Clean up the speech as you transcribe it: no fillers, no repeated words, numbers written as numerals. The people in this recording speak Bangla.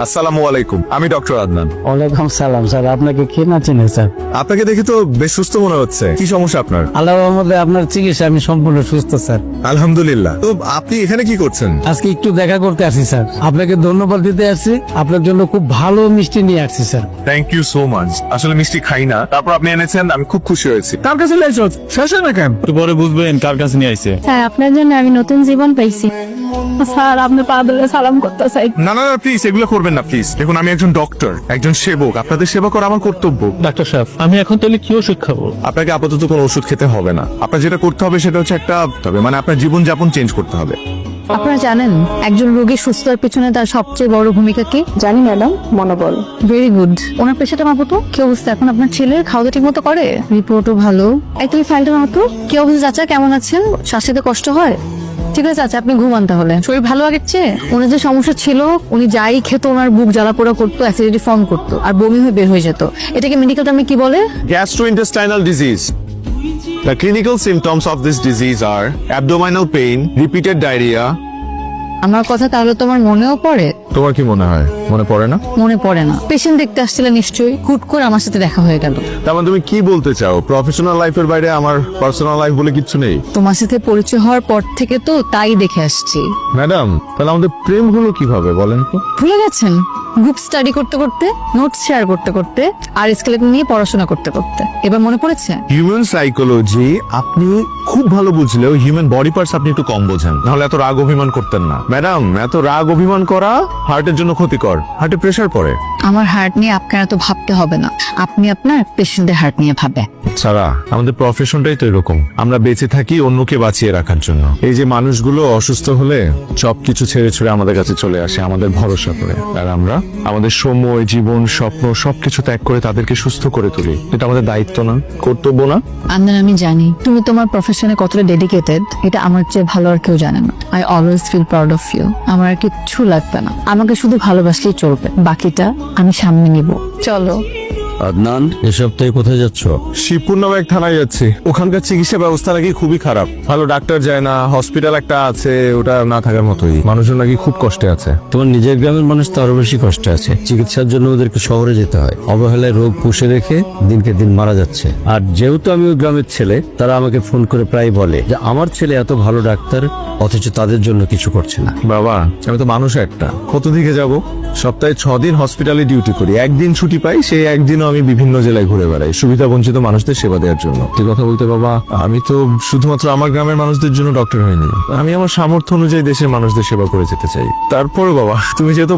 আসসালামু আলাইকুম, আমি ডক্টর আদনান। ওয়ালাইকুম সালাম স্যার, আপনাকে কে না চিনে স্যার? আপনাকে দেখে তো বেশ সুস্থ মনে হচ্ছে। কি সমস্যা আপনার? আল্লাহর রহমতে আপনার চিকিৎসা আমি সম্পূর্ণ সুস্থ স্যার। আলহামদুলিল্লাহ। তো আপনি এখানে কি করছেন? আজকে একটু দেখা করতে আসি স্যার, আপনাকে ধন্যবাদ দিতে আসছি। আপনার জন্য খুব ভালো মিষ্টি নিয়ে আসছি sir. Thank you so much. আসলে মিষ্টি খাই না, তারপর আপনি এনেছেন, আমি খুব খুশি হয়েছি। কার কাছে লাইছো শেষ না কেন? একটু পরে বুঝবেন কার কাছে নিয়ে আইছে। স্যার আপনার জন্য আমি নতুন জীবন পাইছি। স্যার আপনি পা ধরে সালাম করতে চাই। না না প্লিজ এগুলো করবেন না প্লিজ। দেখুন আমি একজন ডক্টর, একজন সেবক, আপনাদের সেবা করা আমার কর্তব্য। ডাক্তার সাহেব, আমি এখন তাহলে কি ওষুধ খাবো? আপনাকে আপাতত কোনো ওষুধ খেতে হবে না। আপনার যেটা করতে হবে সেটা হচ্ছে মানে আপনার জীবন যাপন চেঞ্জ করতে হবে। আপনারা জানেন একজন রোগী সুস্থ হওয়ার পিছনে তার সবচেয়ে বড় ভূমিকা কি? জানি ম্যাডাম, মনোবল। Very good. ওনার পেশাটা মাপো তো। কি অবস্থা এখন আপনার ছেলের? খাওয়া ঠিক মতো করে? রিপোর্টও ভালো। এই তুমি ফাইলটা মাপো। কি অবস্থা চাচা, কেমন আছেন? শ্বাস নিতে কষ্ট হয়? ঠিক আছে চাচা, আপনি ঘুমান তাহলে। শরীর ভালো আগের চেয়ে? ওনার যে সমস্যা ছিল, উনি যাই খেত ওনার বুক জ্বালা পোড়া করতো, অ্যাসিডিটি ফর্ম করতো আর বমি হয়ে বের হয়ে যেত। এটাকে মেডিকেল টার্মে কি বলে? Gastrointestinal disease. The clinical symptoms of this disease are abdominal pain, repeated diarrhea. আমার কথা তাহলে তোমার মনেও পড়ে? তোমার কি মনে হয় মনে পড়ে না? মনে পড়ে না। পেশেন্ট দেখতে আসছিলে নিশ্চয়ই, হুট করে আমার সাথে দেখা হয়ে গেল। তার মানে তুমি কি বলতে চাও প্রফেশনাল লাইফের বাইরে আমার পার্সোনাল লাইফ বলে কিচ্ছু নেই? তোমার সাথে পরিচয় হওয়ার পর থেকে তো তাই দেখে আসছি। ম্যাডাম, তাহলে আমাদের প্রেম হলো কিভাবে বলেন তো? ভুলে গেছেন? গ্রুপ স্টাডি করতে করতে, নোটস শেয়ার করতে করতে আর স্কেলেটন নিয়ে পড়াশোনা করতে করতে এবার মনে পড়েছে? হিউম্যান সাইকোলজি আপনি খুব ভালো বুঝলেও হিউম্যান বডি পার্টস আপনি একটু কম বোঝেন। নাহলে এত রাগ অভিমান করতেন না। ম্যাডাম, এত রাগ অভিমান করা হার্টের জন্য ক্ষতিকর। হার্টে প্রেসার পড়ে। আমার হার্ট নিয়ে আপনার এত ভাবতে হবে না, আপনি আপনার পেশেন্টের হার্ট নিয়ে ভাবে। সারা, আমাদের প্রফেশনটাই তো এরকম। আমরা বেঁচে থাকি অন্যকে বাঁচিয়ে রাখার জন্য। এই যে মানুষগুলো অসুস্থ হলে সবকিছু ছেড়ে ছুড়ে আমাদের কাছে চলে আসে আমাদের ভরসা করে, আর আমরা আমাদের সময়, জীবন, স্বপ্ন সবকিছু ত্যাগ করে তাদেরকে সুস্থ করে তুলি। এটা আমাদের দায়িত্ব না, কর্তব্য না? আন্দান, আমি জানি তুমি তোমার প্রফেশনে কতটা ডেডিকেটেড, এটা আমার চেয়ে ভালো আর কেউ জানে না। I always feel proud of you. আমার আর কিচ্ছু লাগবে না, আমাকে শুধু ভালোবাসলেই চলবে, বাকিটা আমি সামনে নিব। চলো। আদনান, এ সপ্তাহে কোথায় যাচ্ছ? শিবপুর নামে এক থানায় যাচ্ছি। ওখানকার চিকিৎসা ব্যবস্থা নাকি খুবই খারাপ। ভালো ডাক্তার যায় না, হসপিটাল একটা আছে ওটা না থাকার মতোই। মানুষজন নাকি খুব কষ্টে আছে। তোমার নিজের গ্রামের মানুষ তো আরো বেশি কষ্টে আছে। চিকিৎসার জন্য ওদেরকে শহরে যেতে হয়। অবহেলায় রোগ পুষে রেখে দিনকে দিন মারা যাচ্ছে। আর যেহেতু আমি ওই গ্রামের ছেলে, তারা আমাকে ফোন করে প্রায় বলে যে আমার ছেলে এত ভালো ডাক্তার, অথচ তাদের জন্য কিছু করছে না। বাবা, আমি তো মানুষ একটা, কত দিকে যাব? সপ্তাহে 6 দিন হসপিটালে ডিউটি করি, একদিন ছুটি পাই। সেই একদিনও আমি বিভিন্ন জেলায় ঘুরে বেড়াই সুবিধা বঞ্চিত মানুষদের সেবা দেওয়ার জন্য। তুই কথা বলতে বাবা, আমি তো শুধুমাত্র আমার গ্রামের মানুষদের জন্য ডক্টর হইনি। আমি আমার সামর্থ্য অনুযায়ী দেশের মানুষদের সেবা করে যেতে চাই। তারপরে বাবা, তুমি যেহেতু